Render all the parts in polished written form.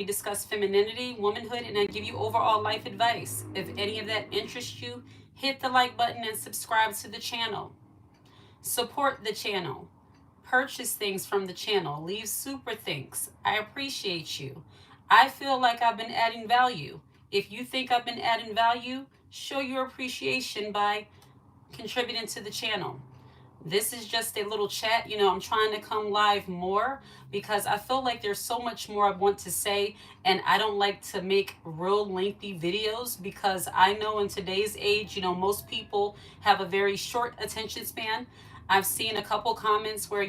discuss femininity, womanhood, and I give you overall life advice. If any of that interests you, hit the like button and subscribe to the channel. Support the channel. Purchase things from the channel. Leave super thanks. I appreciate you. I feel like I've been adding value. If you think I've been adding value, show your appreciation by contributing to the channel. This is just a little chat. I'm trying to come live more because I feel like there's so much more I want to say, and I don't like to make real lengthy videos because I know in today's age, most people have a very short attention span. I've seen a couple comments where,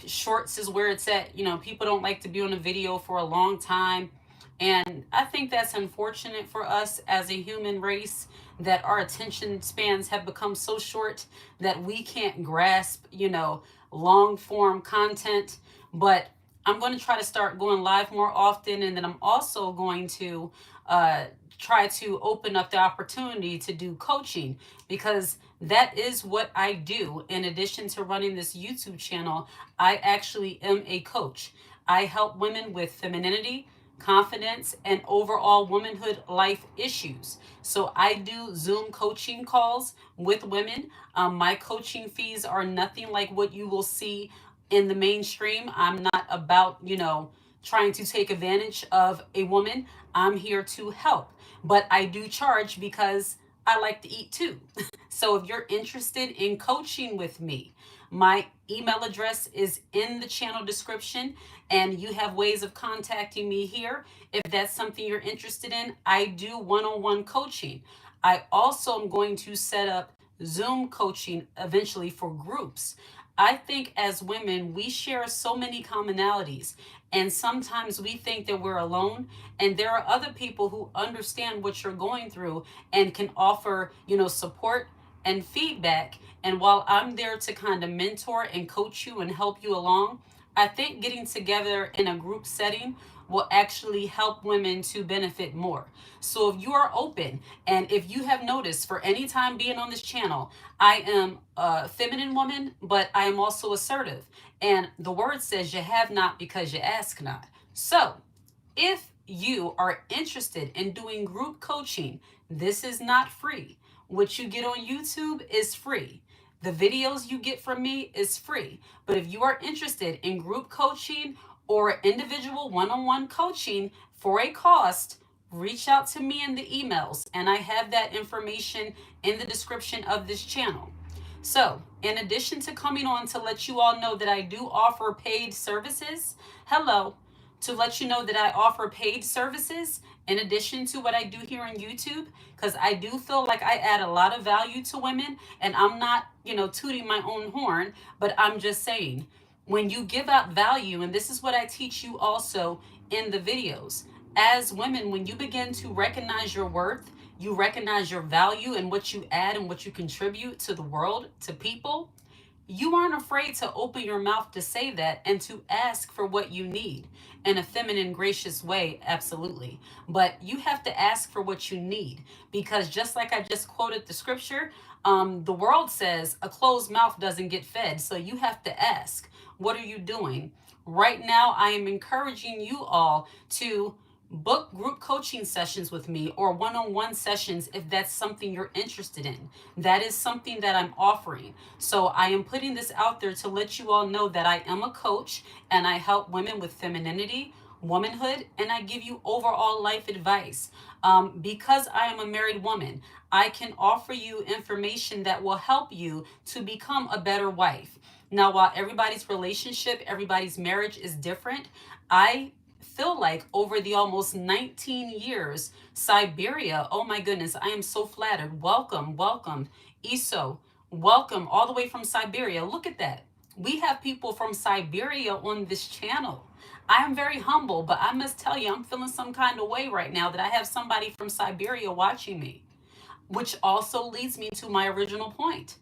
shorts is where it's at. People don't like to be on a video for a long time. And I think that's unfortunate for us as a human race that our attention spans have become so short that we can't grasp, long form content. But I'm going to try to start going live more often. And then I'm also going to uh, try to open up the opportunity to do coaching because that is what I do. In addition to running this YouTube channel, I actually am a coach. I help women with femininity, confidence, and overall womanhood life issues. So I do Zoom coaching calls with women. My coaching fees are nothing like what you will see in the mainstream. I'm not about, trying to take advantage of a woman. I'm here to help. But I do charge because I like to eat too. So if you're interested in coaching with me, my email address is in the channel description, and you have ways of contacting me here. If that's something you're interested in, I do one-on-one coaching. I also am going to set up Zoom coaching eventually for groups. I think as women, we share so many commonalities, and sometimes we think that we're alone, and there are other people who understand what you're going through and can offer, support and feedback. And while I'm there to kind of mentor and coach you and help you along, I think getting together in a group setting will actually help women to benefit more. So if you are open, and if you have noticed for any time being on this channel, I am a feminine woman, but I am also assertive. And the word says you have not because you ask not. So if you are interested in doing group coaching, this is not free. What you get on YouTube is free. The videos you get from me is free. But if you are interested in group coaching or individual one-on-one coaching for a cost, reach out to me in the emails, and I have that information in the description of this channel. So, in addition to coming on to let you all know that I do offer paid services, hello, to let you know that I offer paid services in addition to what I do here on YouTube, because I do feel like I add a lot of value to women, and I'm not, tooting my own horn, but I'm just saying, when you give out value, and this is what I teach you also in the videos, as women, when you begin to recognize your worth, you recognize your value and what you add and what you contribute to the world, to people, you aren't afraid to open your mouth to say that and to ask for what you need in a feminine, gracious way, absolutely. But you have to ask for what you need because just like I just quoted the scripture, the world says a closed mouth doesn't get fed. So you have to ask, what are you doing? Right now, I am encouraging you all to book group coaching sessions with me or one-on-one sessions if that's something you're interested in. That is something that I'm offering. So I am putting this out there to let you all know that I am a coach and I help women with femininity, womanhood, and I give you overall life advice. Because I am a married woman, I can offer you information that will help you to become a better wife. Now, while everybody's relationship, everybody's marriage is different, I feel like over the almost 19 years, Siberia, oh my goodness, I am so flattered. Welcome, welcome. Iso, welcome all the way from Siberia. Look at that. We have people from Siberia on this channel. I am very humble, but I must tell you, I'm feeling some kind of way right now that I have somebody from Siberia watching me, which also leads me to my original point.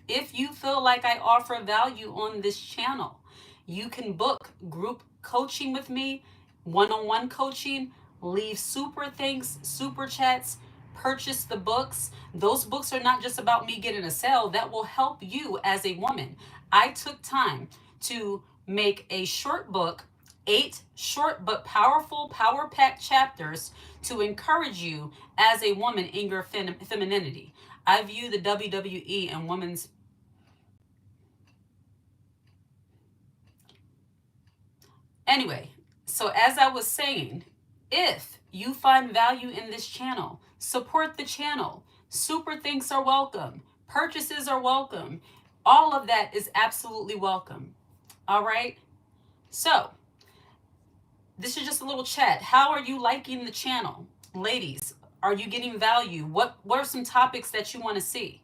If you feel like I offer value on this channel, you can book group coaching with me, one-on-one coaching, leave super thanks, super chats, purchase the books. Those books are not just about me getting a sale. That will help you as a woman. I took time to make a short book 8 short but powerful, power-packed chapters to encourage you as a woman in your femininity. I view the WWE and women's. Anyway, so as I was saying, if you find value in this channel, support the channel. Super thanks are welcome. Purchases are welcome. All of that is absolutely welcome. All right? So, this is just a little chat. How are you liking the channel? Ladies, are you getting value? What are some topics that you want to see?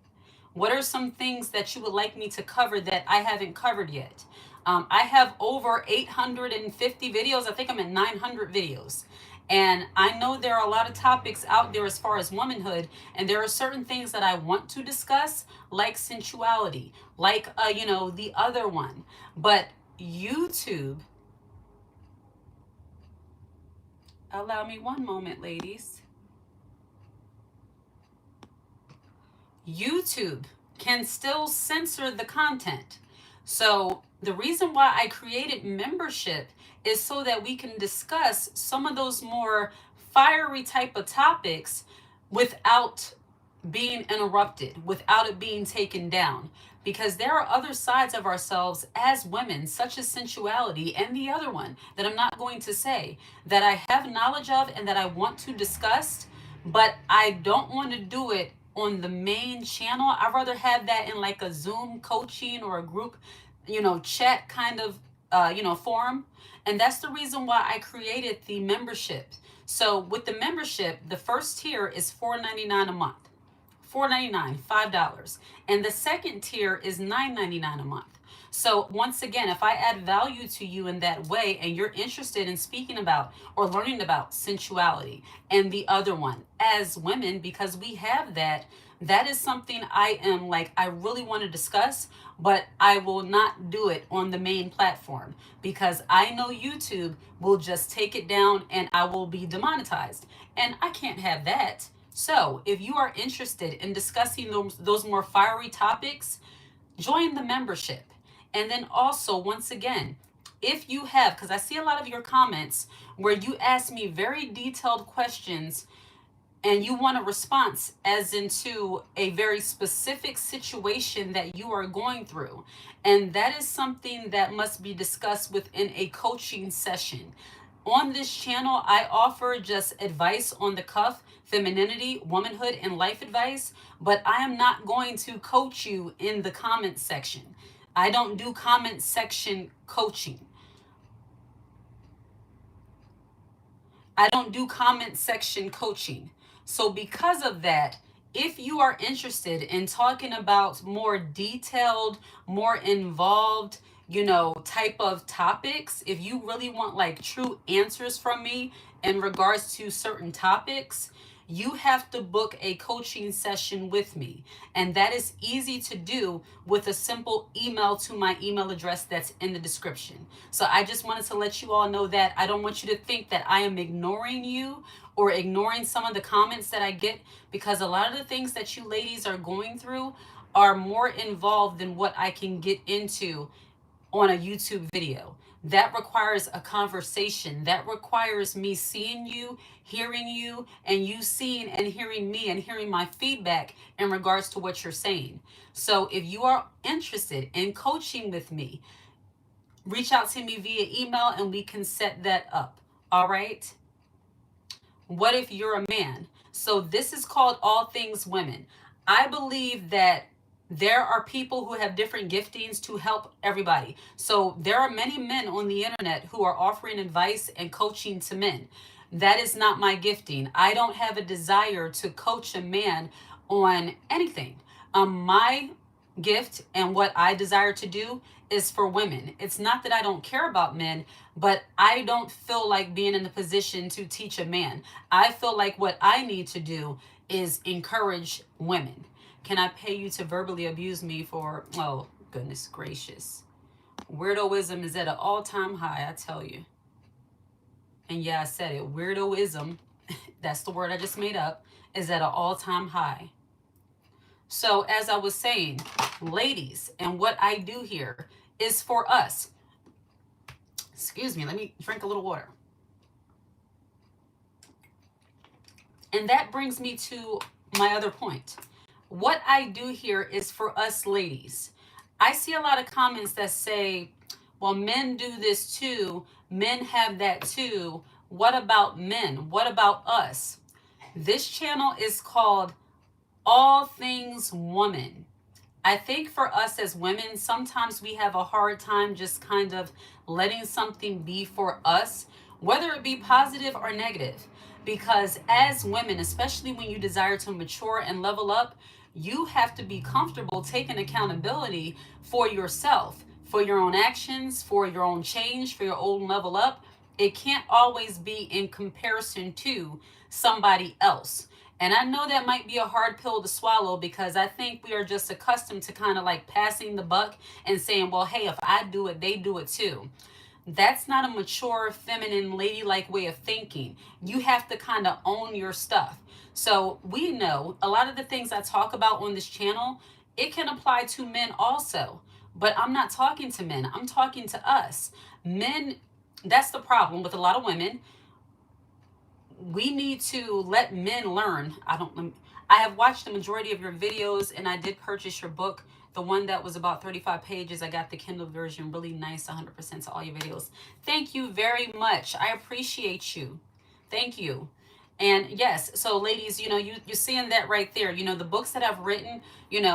What are some things that you would like me to cover that I haven't covered yet? I have over 850 videos. I think I'm at 900 videos. And I know there are a lot of topics out there as far as womanhood, and there are certain things that I want to discuss, like sensuality, like, the other one. But YouTube, allow me one moment, ladies. YouTube can still censor the content. So the reason why I created membership is so that we can discuss some of those more fiery type of topics without being interrupted, without it being taken down. Because there are other sides of ourselves as women, such as sensuality, and the other one that I'm not going to say, that I have knowledge of and that I want to discuss, but I don't want to do it on the main channel. I'd rather have that in like a Zoom coaching or a group, chat kind of, forum. And that's the reason why I created the membership. So with the membership, the first tier is $4.99 a month. $4.99, $5. And the second tier is $9.99 a month. So once again, if I add value to you in that way and you're interested in speaking about or learning about sensuality and the other one as women, because we have that, that is something I really want to discuss, but I will not do it on the main platform because I know YouTube will just take it down and I will be demonetized. And I can't have that. So if you are interested in discussing those more fiery topics, join the membership. And then also, once again, if you have, because I see a lot of your comments where you ask me very detailed questions and you want a response as into a very specific situation that you are going through. And that is something that must be discussed within a coaching session. On this channel, I offer just advice on the cuff, femininity, womanhood, and life advice, but I am not going to coach you in the comment section. I don't do comment section coaching. I don't do comment section coaching. So because of that, if you are interested in talking about more detailed, more involved, type of topics, if you really want like true answers from me in regards to certain topics, you have to book a coaching session with me. And that is easy to do with a simple email to my email address that's in the description. So I just wanted to let you all know that. I don't want you to think that I am ignoring you or ignoring some of the comments that I get, because a lot of the things that you ladies are going through are more involved than what I can get into on a YouTube video. That requires a conversation. That requires me seeing you, hearing you, and you seeing and hearing me and hearing my feedback in regards to what you're saying. So if you are interested in coaching with me, reach out to me via email and we can set that up. All right? What if you're a man? So this is called All Things Women. I believe that there are people who have different giftings to help everybody. So there are many men on the internet who are offering advice and coaching to men. That is not my gifting. I don't have a desire to coach a man on anything. My gift and what I desire to do is for women. It's not that I don't care about men, but I don't feel like being in a position to teach a man. I feel like what I need to do is encourage women. Can I pay you to verbally abuse me for, oh, goodness gracious. Weirdoism is at an all-time high, I tell you. And yeah, I said it. Weirdoism, that's the word I just made up, is at an all-time high. So as I was saying, ladies, and what I do here is for us. Excuse me, let me drink a little water. And that brings me to my other point. What I do here is for us ladies. I see a lot of comments that say, well, men do this too. Men have that too. What about men? What about us? This channel is called All Things Woman. I think for us as women, sometimes we have a hard time just kind of letting something be for us, whether it be positive or negative. Because as women, especially when you desire to mature and level up, you have to be comfortable taking accountability for yourself, for your own actions, for your own change, for your own level up. It can't always be in comparison to somebody else. And I know that might be a hard pill to swallow because I think we are just accustomed to kind of like passing the buck and saying, well, hey, if I do it, they do it too. That's not a mature, feminine, ladylike way of thinking. You have to kind of own your stuff. So we know a lot of the things I talk about on this channel, it can apply to men also. But I'm not talking to men, I'm talking to us. Men, that's the problem with a lot of women. We need to let men learn. I have watched the majority of your videos and I did purchase your book, the one that was about 35 pages. I got the Kindle version, really nice, 100% to all your videos. Thank you very much. I appreciate you. Thank you. And yes, so ladies, you're seeing that right there. The books that I've written, and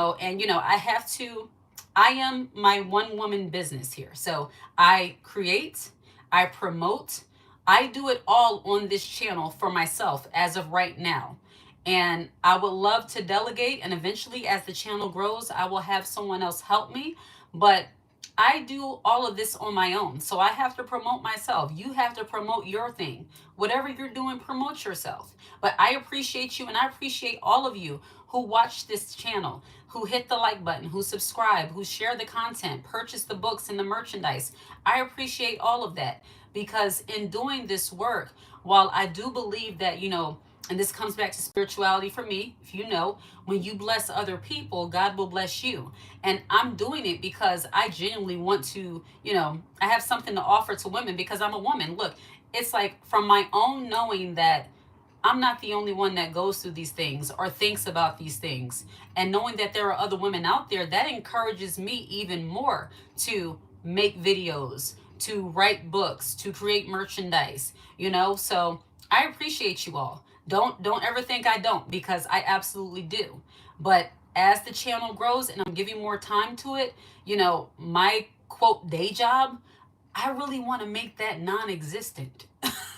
I am my one woman business here. So I create, I promote, I do it all on this channel for myself as of right now. And I would love to delegate, and eventually, as the channel grows, I will have someone else help me. But I do all of this on my own. So I have to promote myself. You have to promote your thing. Whatever you're doing, promote yourself. But I appreciate you, and I appreciate all of you who watch this channel, who hit the like button, who subscribe, who share the content, purchase the books and the merchandise. I appreciate all of that because in doing this work, while I do believe that, and this comes back to spirituality for me, if you know, when you bless other people, God will bless you. And I'm doing it because I genuinely want to, I have something to offer to women because I'm a woman. Look, it's like from my own knowing that I'm not the only one that goes through these things or thinks about these things. And knowing that there are other women out there, that encourages me even more to make videos, to write books, to create merchandise, So I appreciate you all. Don't ever think I don't, because I absolutely do. But as the channel grows and I'm giving more time to it, my quote day job, I really want to make that non-existent.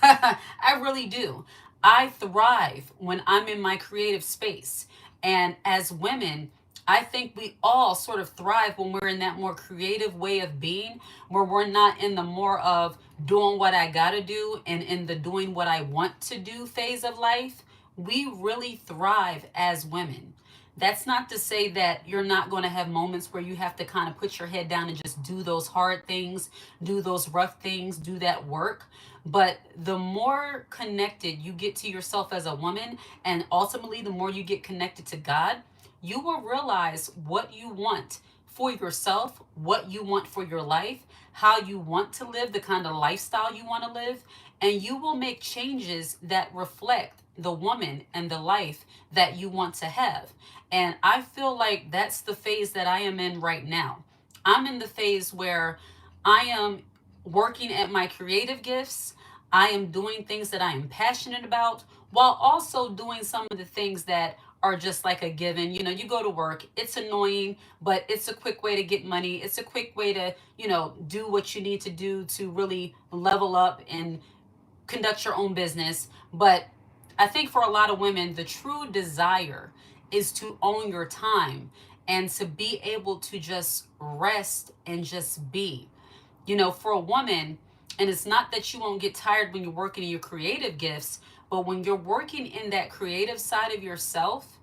I really do. I thrive when I'm in my creative space. And as women, I think we all sort of thrive when we're in that more creative way of being, where we're not in the more of doing what I gotta do and in the doing what I want to do phase of life. We really thrive as women. That's not to say that you're not going to have moments where you have to kind of put your head down and just do those hard things, do those rough things, do that work. But the more connected you get to yourself as a woman, and ultimately the more you get connected to God, you will realize what you want for yourself, what you want for your life, how you want to live, the kind of lifestyle you want to live, and you will make changes that reflect the woman and the life that you want to have. And I feel like that's the phase that I am in right now. I'm in the phase where I am working at my creative gifts. I am doing things that I am passionate about while also doing some of the things that are just like a given. You go to work, it's annoying, but it's a quick way to get money. It's a quick way to, do what you need to do to really level up and conduct your own business. But I think for a lot of women, the true desire is to own your time and to be able to just rest and just be. For a woman, and it's not that you won't get tired when you're working in your creative gifts, but when you're working in that creative side of yourself,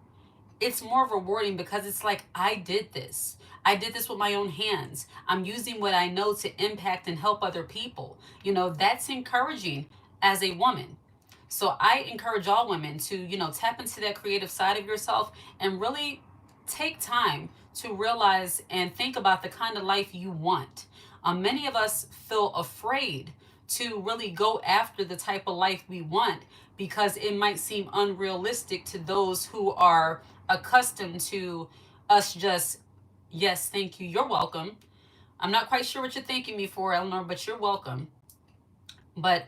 it's more rewarding because it's like, I did this. I did this with my own hands. I'm using what I know to impact and help other people. That's encouraging as a woman. So I encourage all women to, tap into that creative side of yourself and really take time to realize and think about the kind of life you want. Many of us feel afraid to really go after the type of life we want because it might seem unrealistic to those who are accustomed to us just, yes, thank you, you're welcome. I'm not quite sure what you're thanking me for, Eleanor, but you're welcome. But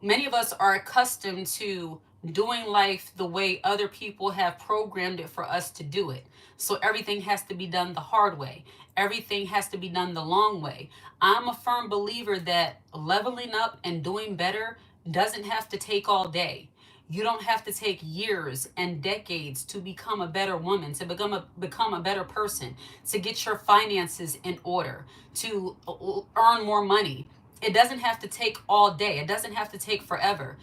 many of us are accustomed to doing life the way other people have programmed it for us to do it. So everything has to be done the hard way. Everything has to be done the long way. I'm a firm believer that leveling up and doing better doesn't have to take all day. You don't have to take years and decades to become a better woman, to become a better person, to get your finances in order, to earn more money. It doesn't have to take all day. It doesn't have to take forever.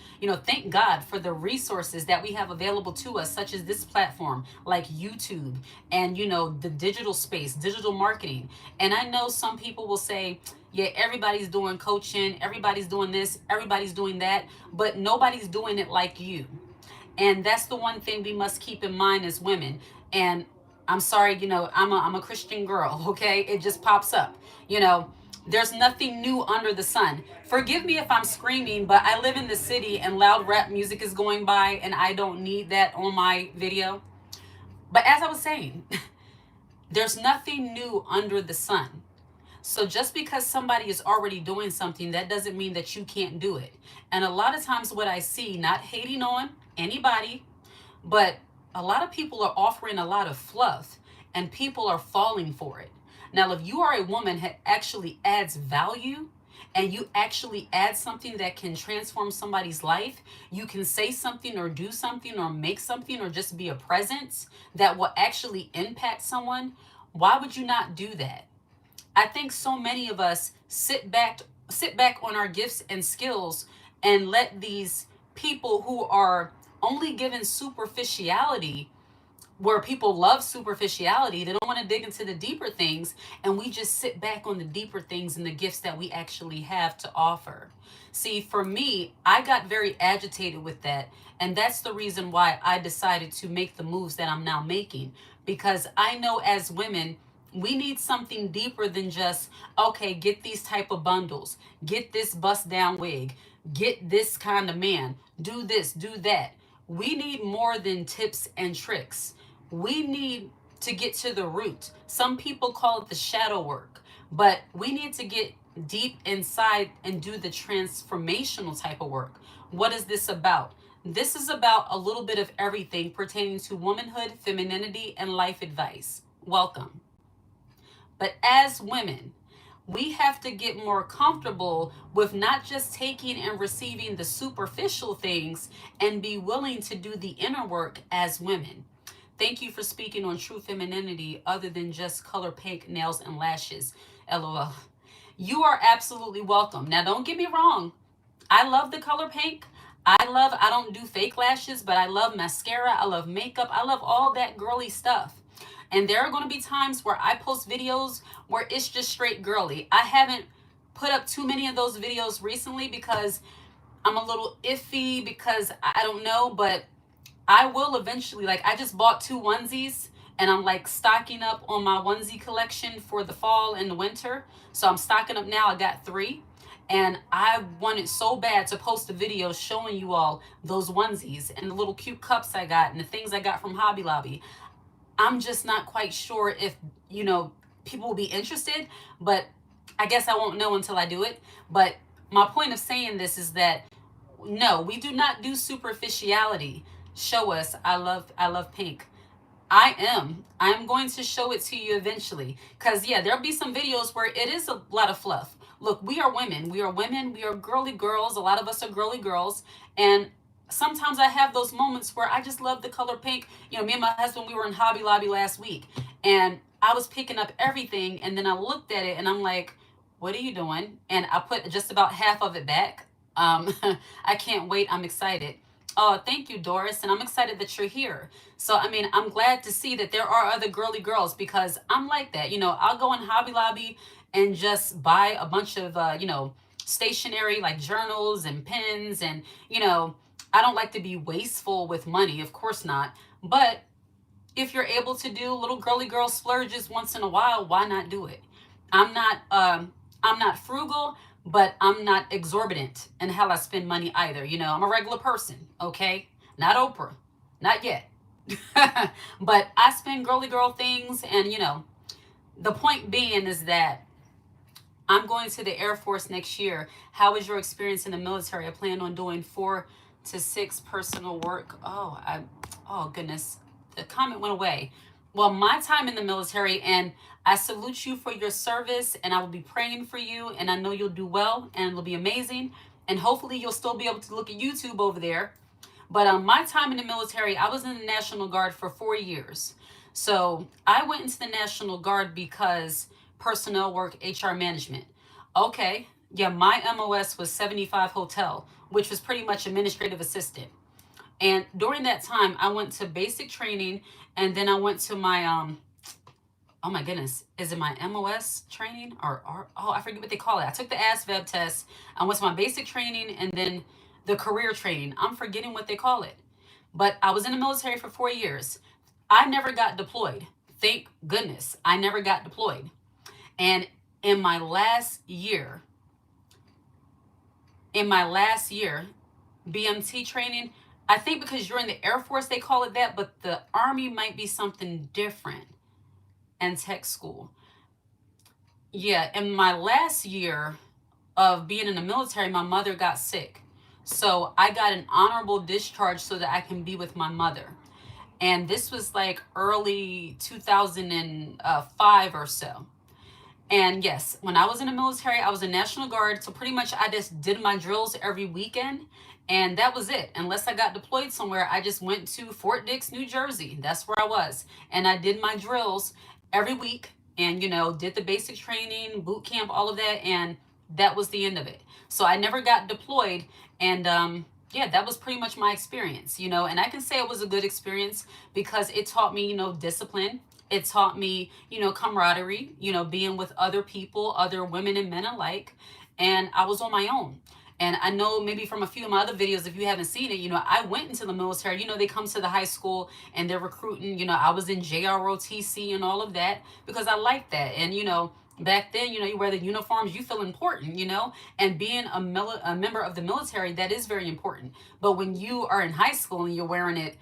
Thank God for the resources that we have available to us, such as this platform, like YouTube, and, the digital space, digital marketing. And I know some people will say, yeah, everybody's doing coaching, everybody's doing this, everybody's doing that, but nobody's doing it like you. And that's the one thing we must keep in mind as women. And I'm sorry, I'm a Christian girl, okay? It just pops up. You know, there's nothing new under the sun. Forgive me if I'm screaming, but I live in the city and loud rap music is going by and I don't need that on my video. But as I was saying, there's nothing new under the sun. So just because somebody is already doing something, that doesn't mean that you can't do it. And a lot of times what I see, not hating on anybody, but a lot of people are offering a lot of fluff and people are falling for it. Now, if you are a woman that actually adds value and you actually add something that can transform somebody's life, you can say something or do something or make something or just be a presence that will actually impact someone, why would you not do that? I think so many of us sit back on our gifts and skills and let these people who are only given superficiality, where people love superficiality, they don't want to dig into the deeper things, and we just sit back on the deeper things and the gifts that we actually have to offer. See, for me, I got very agitated with that, and that's the reason why I decided to make the moves that I'm now making, because I know as women, we need something deeper than just, okay, get these type of bundles, get this bust down wig, get this kind of man, do this, do that. We need more than tips and tricks. We need to get to the root. Some people call it the shadow work, but we need to get deep inside and do the transformational type of work. What is this about? This is about a little bit of everything pertaining to womanhood, femininity, and life advice. Welcome. But as women, we have to get more comfortable with not just taking and receiving the superficial things and be willing to do the inner work as women. Thank you for speaking on true femininity other than just color pink nails and lashes. LOL. You are absolutely welcome. Now, don't get me wrong. I love the color pink. I don't do fake lashes, but I love mascara. I love makeup. I love all that girly stuff. And there are going to be times where I post videos where it's just straight girly. I haven't put up too many of those videos recently because I'm a little iffy, because I don't know, but I will eventually. Like, I just bought 2 onesies and I'm like stocking up on my onesie collection for the fall and the winter. So I'm stocking up now. I got 3. And I wanted so bad to post a video showing you all those onesies and the little cute cups I got and the things I got from Hobby Lobby. I'm just not quite sure if, people will be interested, but I guess I won't know until I do it. But my point of saying this is that no, we do not do superficiality. Show us. I love pink. I'm going to show it to you eventually. Because, yeah, there'll be some videos where it is a lot of fluff. Look, we are women. We are women. We are girly girls. A lot of us are girly girls. And sometimes I have those moments where I just love the color pink. Me and my husband, we were in Hobby Lobby last week. And I was picking up everything. And then I looked at it and I'm like, what are you doing? And I put just about half of it back. I can't wait. I'm excited. Oh, thank you, Doris. And I'm excited that you're here. So, I'm glad to see that there are other girly girls, because I'm like that. I'll go in Hobby Lobby and just buy a bunch of, stationery like journals and pens. And, I don't like to be wasteful with money. Of course not. But if you're able to do little girly girl splurges once in a while, why not do it? I'm not, I'm not frugal, but I'm not exorbitant in how I spend money either. You know, I'm a regular person, okay? Not Oprah, not yet. But I spend girly girl things, and you know, the point being is that I'm going to the Air Force next year. How was your experience in the military? I plan on doing 4 to 6 personal work. Oh goodness, the comment went away. Well, my time in the military, and I salute you for your service, and I will be praying for you, and I know you'll do well, and it'll be amazing, and hopefully you'll still be able to look at YouTube over there. But my time in the military, I was in the National Guard for 4 years. So I went into the National Guard because personnel work, HR management. Okay, yeah, my MOS was 75 hotel, which was pretty much administrative assistant. And during that time, I went to basic training, and then I went to my oh my goodness, is it my MOS training or oh, I forget what they call it. I took the ASVAB test. I went to my basic training and then the career training. I'm forgetting what they call it. But I was in the military for 4 years. I never got deployed. Thank goodness. I never got deployed. And in my last year, in my last year, BMT training, I think because you're in the Air Force, they call it that, but the Army might be something different, and tech school. Yeah, in my last year of being in the military, my mother got sick. So I got an honorable discharge so that I can be with my mother. And this was like early 2005 or so. And yes, when I was in the military, I was in National Guard. So pretty much I just did my drills every weekend. And that was it. Unless I got deployed somewhere, I just went to Fort Dix, New Jersey. That's where I was. And I did my drills every week and, you know, did the basic training, boot camp, all of that. And that was the end of it. So I never got deployed. And, yeah, that was pretty much my experience, you know, and I can say it was a good experience because it taught me, you know, discipline. It taught me, you know, camaraderie, you know, being with other people, other women and men alike. And I was on my own. And I know maybe from a few of my other videos, if you haven't seen it, you know, I went into the military. You know, they come to the high school and they're recruiting. You know, I was in JROTC and all of that because I like that. And, you know, back then, you know, you wear the uniforms, you feel important, you know, and being a member of the military, that is very important. But when you are in high school and you're wearing it,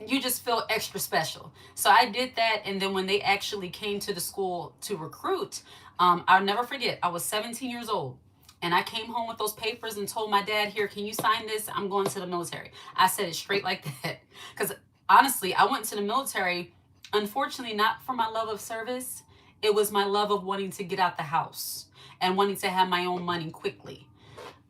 you just feel extra special. So I did that. And then when they actually came to the school to recruit, I'll never forget, I was 17 years old. And I came home with those papers and told my dad, here, can you sign this? I'm going to the military. I said it straight like that. Because honestly, I went to the military, unfortunately, not for my love of service. It was my love of wanting to get out the house and wanting to have my own money quickly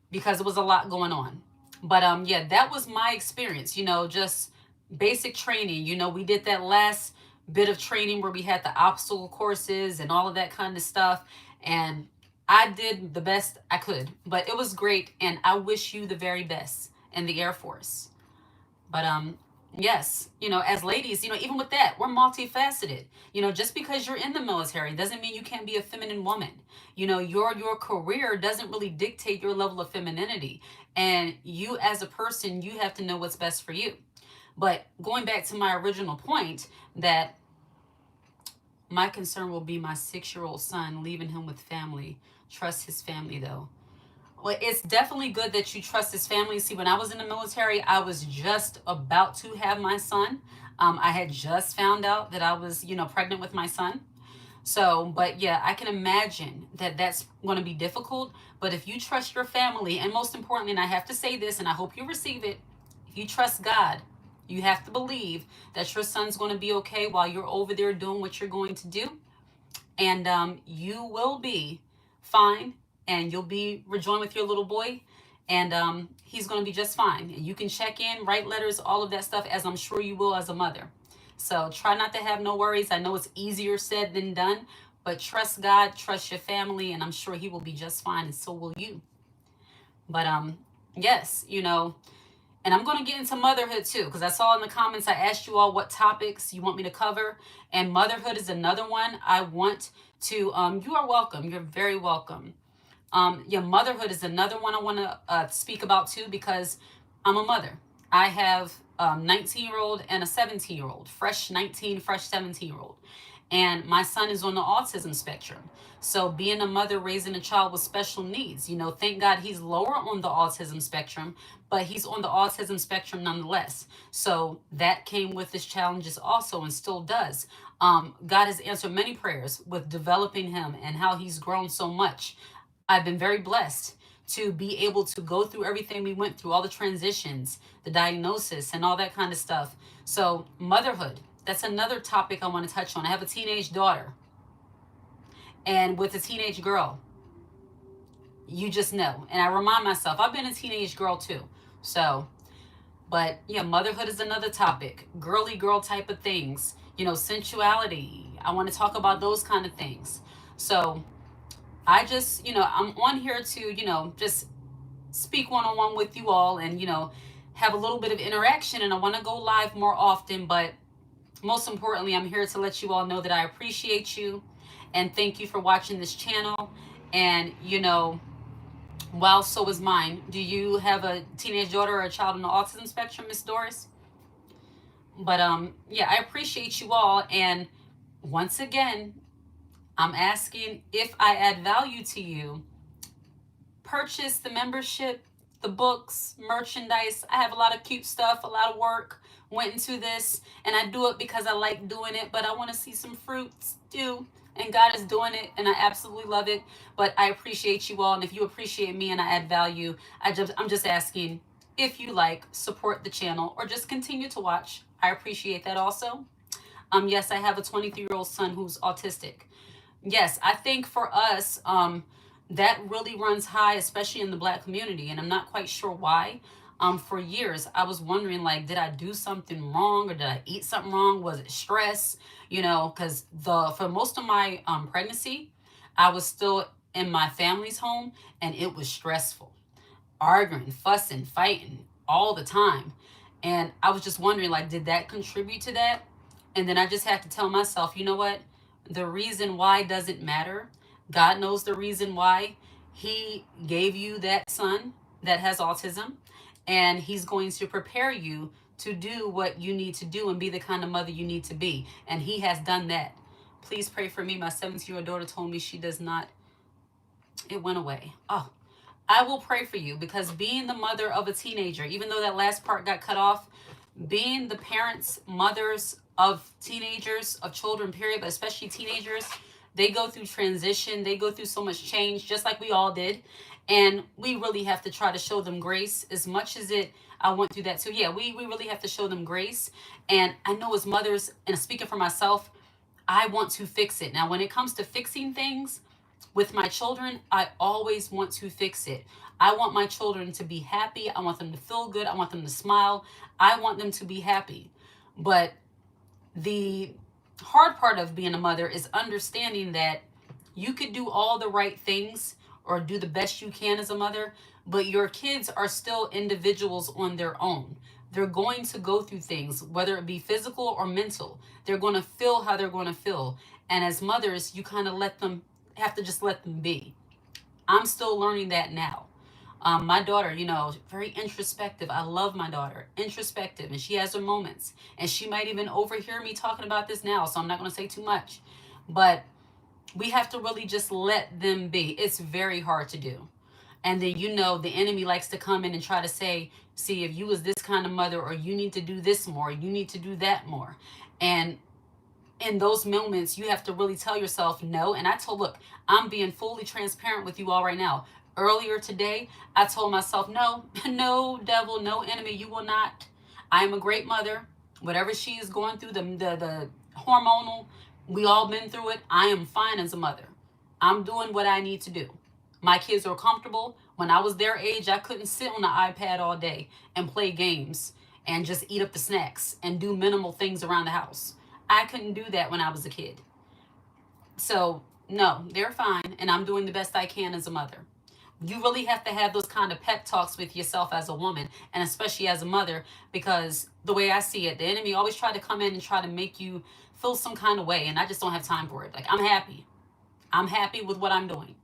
because it was a lot going on. But yeah, that was my experience, you know, just basic training. You know, we did that last bit of training where we had the obstacle courses and all of that kind of stuff. And I did the best I could, but it was great. And I wish you the very best in the Air Force. But yes, you know, as ladies, you know, even with that, we're multifaceted. You know, just because you're in the military doesn't mean you can't be a feminine woman. You know, your career doesn't really dictate your level of femininity. And you as a person, you have to know what's best for you. But going back to my original point, that my concern will be my 6-year-old son, leaving him with family. Trust his family though. Well, it's definitely good that you trust his family. See, when I was in the military, I was just about to have my son. I had just found out that I was, you know, pregnant with my son. So, but yeah, I can imagine that that's going to be difficult. But if you trust your family, and most importantly, and I have to say this, and I hope you receive it, if you trust God, you have to believe that your son's going to be okay while you're over there doing what you're going to do. And you will be fine, and you'll be rejoined with your little boy, and he's going to be just fine. And you can check in, write letters, all of that stuff, as I'm sure you will as a mother. So try not to have no worries. I know it's easier said than done, but trust God, trust your family, and I'm sure he will be just fine, and so will you. But yes, you know, and I'm going to get into motherhood too, because I saw in the comments, I asked you all what topics you want me to cover. And motherhood is another one I want to, you are welcome. You're very welcome. Yeah, motherhood is another one I want to speak about too, because I'm a mother. I have a 19-year-old and a 17-year-old, fresh 19, fresh 17-year-old. And my son is on the autism spectrum. So being a mother raising a child with special needs, thank God he's lower on the autism spectrum, but he's on the autism spectrum nonetheless. So that came with his challenges also, and still does. God has answered many prayers with developing him and how he's grown so much. I've been very blessed to be able to go through everything we went through, all the transitions, the diagnosis, and all that kind of stuff. So, motherhood, that's another topic I want to touch on. I have a teenage daughter, and with a teenage girl, you just know. And I remind myself, I've been a teenage girl too. So, but yeah, motherhood is another topic. Girly girl type of things, sensuality. I want to talk about those kind of things. So, I just, I'm on here to, just speak one on one with you all and, have a little bit of interaction. And I want to go live more often. But most importantly, I'm here to let you all know that I appreciate you and thank you for watching this channel. And, while so is mine. Do you have a teenage daughter or a child on the autism spectrum, Miss Doris? But yeah, I appreciate you all. And once again, I'm asking if I add value to you, purchase the membership, the books, merchandise. I have a lot of cute stuff, a lot of work went into this, and I do it because I like doing it, but I want to see some fruits too. And God is doing it, and I absolutely love it. But I appreciate you all, and if you appreciate me and I add value, I'm just asking if you like, support the channel or just continue to watch. I appreciate that also. Yes, I have a 23-year-old son who's autistic. Yes, I think for us, that really runs high, especially in the Black community, and I'm not quite sure why. For years, I was wondering, like, did I do something wrong or did I eat something wrong? Was it stress? Because for most of my pregnancy, I was still in my family's home, and it was stressful, arguing, fussing, fighting all the time. And I was just wondering, like, did that contribute to that? And then I just had to tell myself, you know what? The reason why doesn't matter. God knows the reason why. He gave you that son that has autism, and he's going to prepare you to do what you need to do and be the kind of mother you need to be. And he has done that. Please pray for me. My 17-year-old daughter told me she does not. It went away. Oh, I will pray for you, because being the mother of a teenager, even though that last part got cut off, being the parents, mothers of teenagers, of children, period, but especially teenagers, they go through transition. They go through so much change, just like we all did. And we really have to try to show them grace as much as I went through that too. Yeah, we really have to show them grace. And I know as mothers, and speaking for myself, I want to fix it. Now, when it comes to fixing things, with my children, I always want to fix it. I want my children to be happy. I want them to feel good. I want them to smile. I want them to be happy. But the hard part of being a mother is understanding that you could do all the right things or do the best you can as a mother, but your kids are still individuals on their own. They're going to go through things, whether it be physical or mental. They're going to feel how they're going to feel. And as mothers, you kind of have to just let them be. I'm still learning that now. My daughter, very introspective. I love my daughter, introspective, and she has her moments. And she might even overhear me talking about this now, so I'm not going to say too much. But we have to really just let them be. It's very hard to do. And then, the enemy likes to come in and try to say, see, if you was this kind of mother, or you need to do this more, you need to do that more. And in those moments, you have to really tell yourself no. And look, I'm being fully transparent with you all right now. Earlier today, I told myself, no, no devil, no enemy, you will not. I am a great mother. Whatever she is going through, the hormonal, we all been through it. I am fine as a mother. I'm doing what I need to do. My kids are comfortable. When I was their age, I couldn't sit on the iPad all day and play games and just eat up the snacks and do minimal things around the house. I couldn't do that when I was a kid. So, no, they're fine, and I'm doing the best I can as a mother. You really have to have those kind of pep talks with yourself as a woman, and especially as a mother, because the way I see it, the enemy always try to come in and try to make you feel some kind of way, and I just don't have time for it. Like, I'm happy. I'm happy with what I'm doing.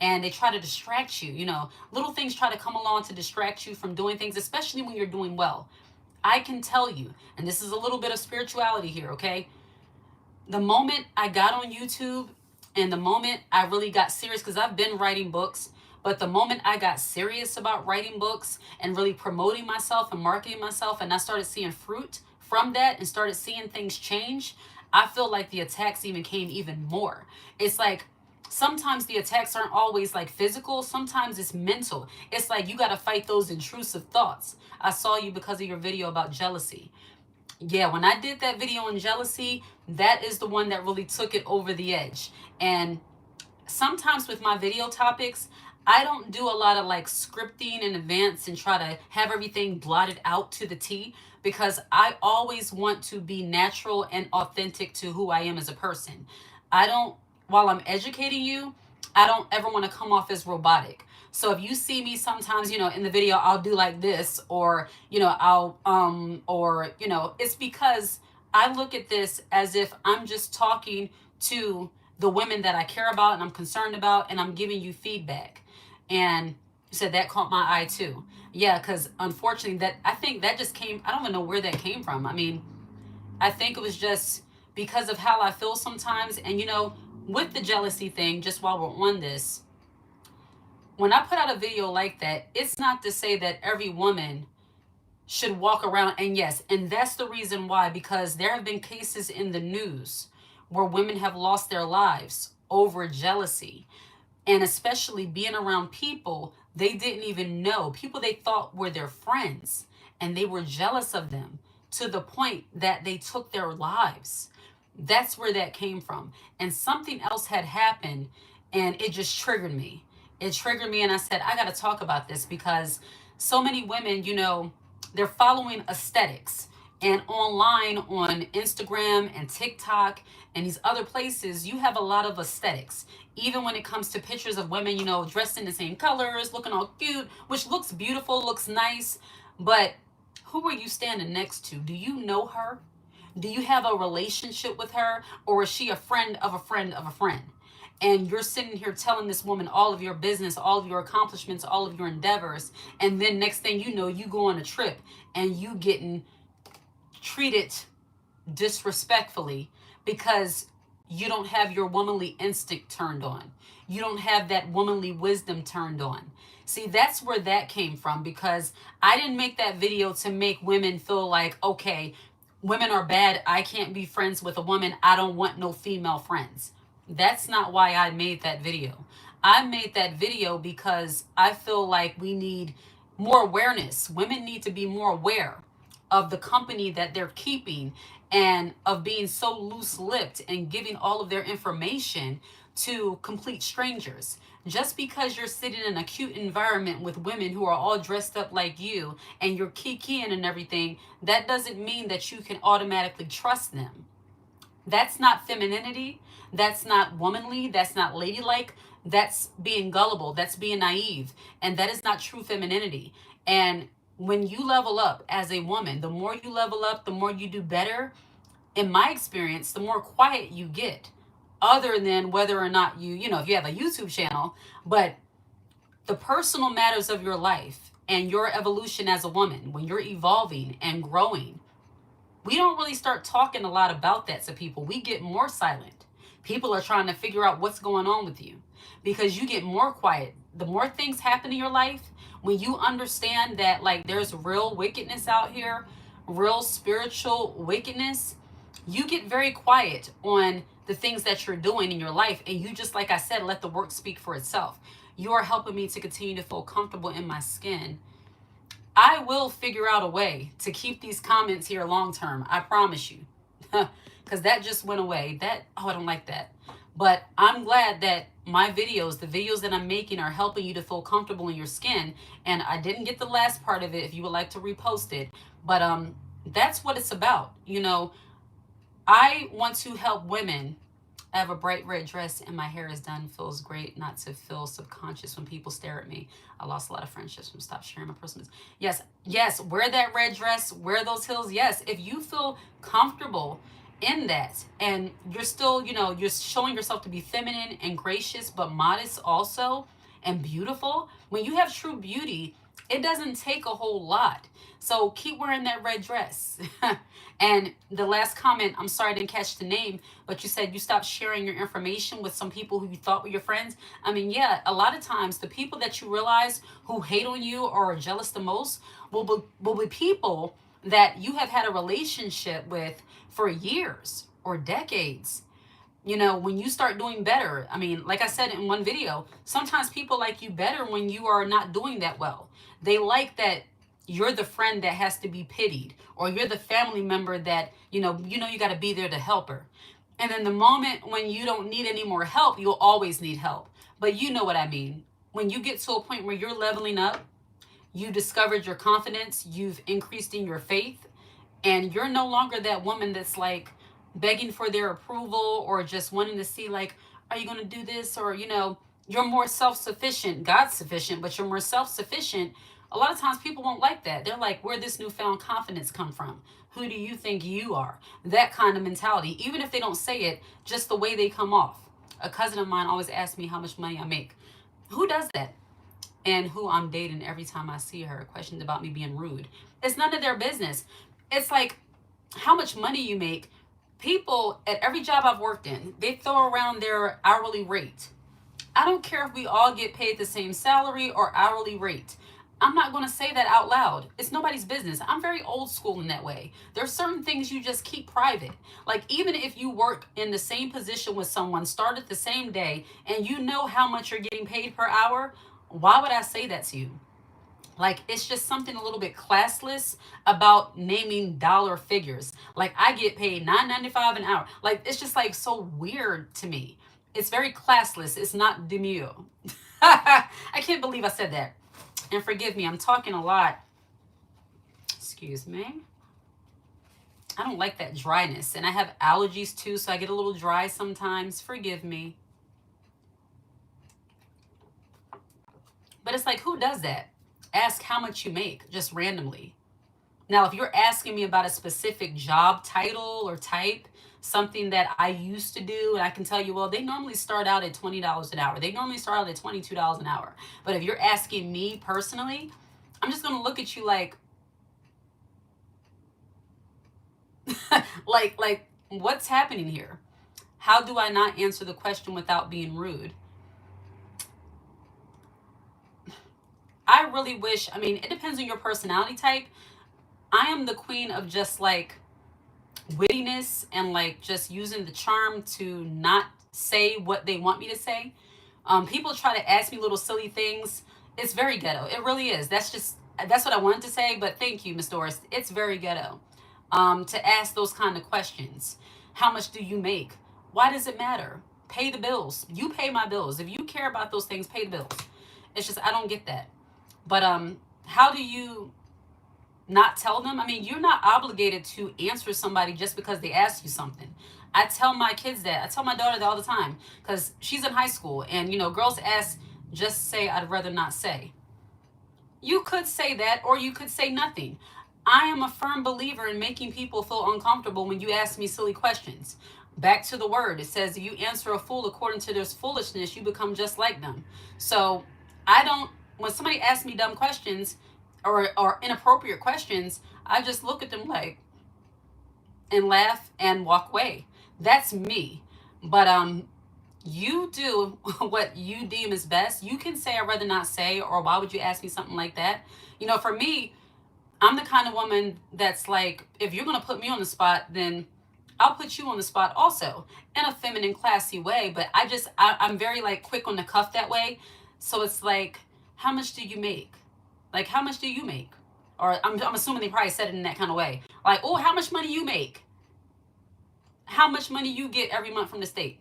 And they try to distract you, little things try to come along to distract you from doing things, especially when you're doing well. I can tell you, and this is a little bit of spirituality here, okay? The moment I got on YouTube and the moment I really got serious, because I've been writing books, but the moment I got serious about writing books and really promoting myself and marketing myself, and I started seeing fruit from that and started seeing things change, I feel like the attacks even came even more. It's like sometimes the attacks aren't always like physical, sometimes it's mental. It's like you got to fight those intrusive thoughts. I saw you because of your video about jealousy. Yeah, when I did that video on jealousy, that is the one that really took it over the edge. And sometimes with my video topics, I don't do a lot of like scripting in advance and try to have everything blotted out to the T, because I always want to be natural and authentic to who I am as a person. I don't, while I'm educating you, I don't ever want to come off as robotic. So if you see me sometimes, in the video, I'll do like this, or, it's because I look at this as if I'm just talking to the women that I care about and I'm concerned about, and I'm giving you feedback. And you said that caught my eye too. Yeah, because unfortunately, that I think that just came. I don't even know where that came from. I mean, I think it was just because of how I feel sometimes. And with the jealousy thing, just while we're on this, when I put out a video like that, it's not to say that every woman should walk around. And yes, and that's the reason why, because there have been cases in the news where women have lost their lives over jealousy, and especially being around people they didn't even know, people they thought were their friends, and they were jealous of them to the point that they took their lives. That's where that came from. And something else had happened, and it just triggered me. It triggered me, and I said, I got to talk about this, because so many women, they're following aesthetics. And online on Instagram and TikTok and these other places, you have a lot of aesthetics. Even when it comes to pictures of women, dressed in the same colors, looking all cute, which looks beautiful, looks nice. But who are you standing next to? Do you know her? Do you have a relationship with her? Or is she a friend of a friend of a friend? And you're sitting here telling this woman all of your business, all of your accomplishments, all of your endeavors. And then next thing you know, you go on a trip and you getting treated disrespectfully because you don't have your womanly instinct turned on. You don't have that womanly wisdom turned on. See, that's where that came from, because I didn't make that video to make women feel like, okay, women are bad. I can't be friends with a woman. I don't want no female friends. That's not why I made that video. I made that video because I feel like we need more awareness. Women need to be more aware of the company that they're keeping, and of being so loose-lipped and giving all of their information to complete strangers. Just because you're sitting in a cute environment with women who are all dressed up like you and you're kikiing and everything, that doesn't mean that you can automatically trust them. That's not femininity. That's not womanly. That's not ladylike. That's being gullible. That's being naive. And that is not true femininity. And when you level up as a woman, the more you level up, the more you do better. In my experience, the more quiet you get, other than whether or not if you have a YouTube channel. But the personal matters of your life and your evolution as a woman, when you're evolving and growing, we don't really start talking a lot about that to people. We get more silent. People are trying to figure out what's going on with you because you get more quiet. The more things happen in your life, when you understand that like there's real wickedness out here, real spiritual wickedness, you get very quiet on the things that you're doing in your life. And you just, like I said, let the work speak for itself. You are helping me to continue to feel comfortable in my skin. I will figure out a way to keep these comments here long term. I promise you. Because that just went away. I don't like that. But I'm glad that my videos, the videos that I'm making, are helping you to feel comfortable in your skin. And I didn't get the last part of it. If you would like to repost it. But that's what it's about. I want to help women. I have a bright red dress and my hair is done. Feels great not to feel subconscious when people stare at me. I lost a lot of friendships from stop sharing my personal. Yes, wear that red dress, wear those heels. Yes, if you feel comfortable in that, and you're still, you're showing yourself to be feminine and gracious, but modest also, and beautiful. When you have true beauty, It doesn't take a whole lot. So keep wearing that red dress. And the last comment, I'm sorry I didn't catch the name, but you said you stopped sharing your information with some people who you thought were your friends. I mean, yeah, a lot of times the people that you realize who hate on you or are jealous the most will be people that you have had a relationship with for years or decades. When you start doing better, I mean, like I said in one video, sometimes people like you better when you are not doing that well. They like that you're the friend that has to be pitied, or you're the family member that you got to be there to help her. And then the moment when you don't need any more help, you'll always need help. But you know what I mean. When you get to a point where you're leveling up, you discovered your confidence, you've increased in your faith, and you're no longer that woman that's like begging for their approval or just wanting to see, like, are you going to do this? Or you're more self-sufficient, God's sufficient, but you're more self-sufficient. A lot of times people won't like that. They're like, where'd this newfound confidence come from? Who do you think you are? That kind of mentality. Even if they don't say it, just the way they come off. A cousin of mine always asks me how much money I make. Who does that? And who I'm dating, every time I see her, questions about me being rude. It's none of their business. It's like, how much money you make. People at every job I've worked in, they throw around their hourly rate. I don't care if we all get paid the same salary or hourly rate. I'm not going to say that out loud. It's nobody's business. I'm very old school in that way. There's certain things you just keep private. Like, even if you work in the same position with someone, started the same day, and you know how much you're getting paid per hour, why would I say that to you? Like, it's just something a little bit classless about naming dollar figures. Like, I get paid $9.95 an hour. Like, it's just like so weird to me. It's very classless. It's not demure. I can't believe I said that. And forgive me, I'm talking a lot. Excuse me. I don't like that dryness. And I have allergies too, so I get a little dry sometimes. Forgive me. But it's like, who does that? Ask how much you make just randomly. Now, if you're asking me about a specific job title or type, something that I used to do, and I can tell you, well, they normally start out at $20 an hour. They normally start out at $22 an hour. But if you're asking me personally, I'm just going to look at you like, like, what's happening here? How do I not answer the question without being rude? I really wish, I mean, it depends on your personality type. I am the queen of just like wittiness and like just using the charm to not say what they want me to say. People try to ask me little silly things. It's very ghetto. It really is. That's what I wanted to say. But thank you, Miss Doris. It's very ghetto to ask those kind of questions. How much do you make? Why does it matter? Pay the bills. You pay my bills. If you care about those things, pay the bills. It's just I don't get that. But how do you not tell them? I mean, you're not obligated to answer somebody just because they ask you something. I tell my kids that. I tell my daughter that all the time because she's in high school, and girls ask, just say I'd rather not say. You could say that, or you could say nothing. I am a firm believer in making people feel uncomfortable when you ask me silly questions. Back to the word, it says, you answer a fool according to their foolishness, you become just like them. So I don't, when somebody asks me dumb questions or inappropriate questions, I just look at them like, and laugh and walk away. That's me. But you do what you deem is best. You can say I'd rather not say, or why would you ask me something like that? For me, I'm the kind of woman that's like, if you're going to put me on the spot, then I'll put you on the spot also, in a feminine, classy way. But I'm very like quick on the cuff that way. So it's like, how much do you make? Like, how much do you make? Or I'm assuming they probably said it in that kind of way. Like, oh, how much money you make? How much money you get every month from the state?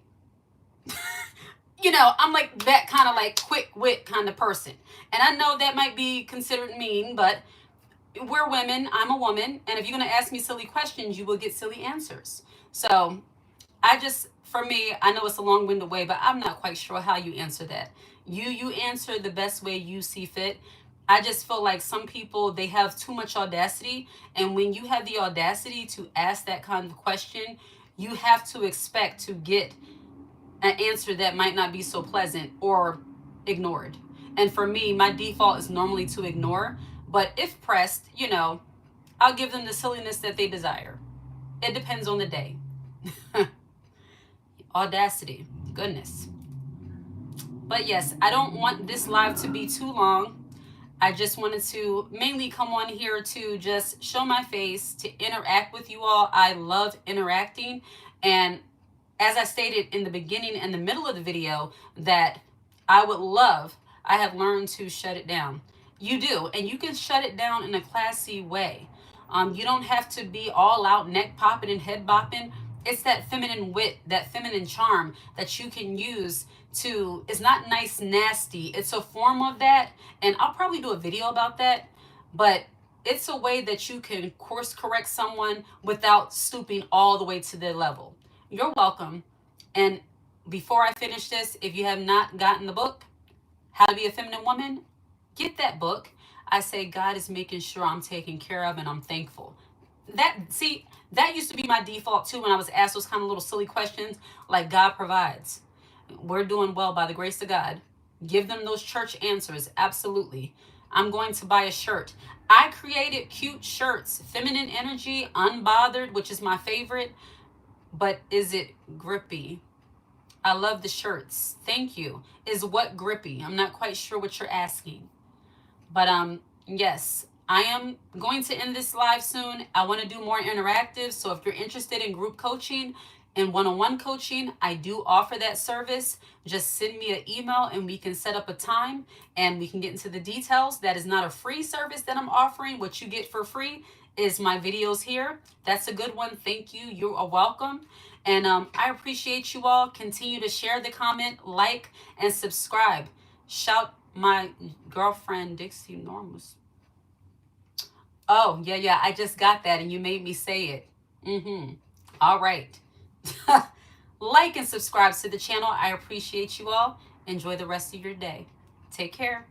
I'm like that kind of like quick wit kind of person. And I know that might be considered mean, but we're women. I'm a woman. And if you're going to ask me silly questions, you will get silly answers. So for me, I know it's a long-winded way, but I'm not quite sure how you answer that. You answer the best way you see fit. I just feel like some people, they have too much audacity. And when you have the audacity to ask that kind of question, you have to expect to get an answer that might not be so pleasant or ignored. And for me, my default is normally to ignore. But if pressed, I'll give them the silliness that they desire. It depends on the day. Audacity. Goodness. But yes, I don't want this live to be too long. I just wanted to mainly come on here to just show my face, to interact with you all. I love interacting. And as I stated in the beginning and the middle of the video, that I have learned to shut it down. You do, and you can shut it down in a classy way. You don't have to be all out neck popping and head bopping. It's that feminine wit, that feminine charm that you can use to, it's not nice, nasty. It's a form of that. And I'll probably do a video about that. But it's a way that you can course correct someone without stooping all the way to their level. You're welcome. And before I finish this, if you have not gotten the book, How to Be a Feminine Woman, get that book. I say God is making sure I'm taken care of, and I'm thankful. That used to be my default too when I was asked those kind of little silly questions, like God provides. We're doing well by the grace of God. Give them those church answers. Absolutely. I'm going to buy a shirt. I created cute shirts, feminine energy, unbothered, which is my favorite. But is it grippy? I love the shirts. Thank you. Is what grippy? I'm not quite sure what you're asking. But yes, I am going to end this live soon. I want to do more interactive. So if you're interested in group coaching and one-on-one coaching, I do offer that service. Just send me an email and we can set up a time and we can get into the details. That is not a free service that I'm offering. What you get for free is my videos here. That's a good one. Thank you. You are welcome. And I appreciate you all. Continue to share the comment, like, and subscribe. Shout my girlfriend, Dixie Normus. Oh, yeah. I just got that and you made me say it. All right. Like and subscribe to the channel. I appreciate you all. Enjoy the rest of your day. Take care.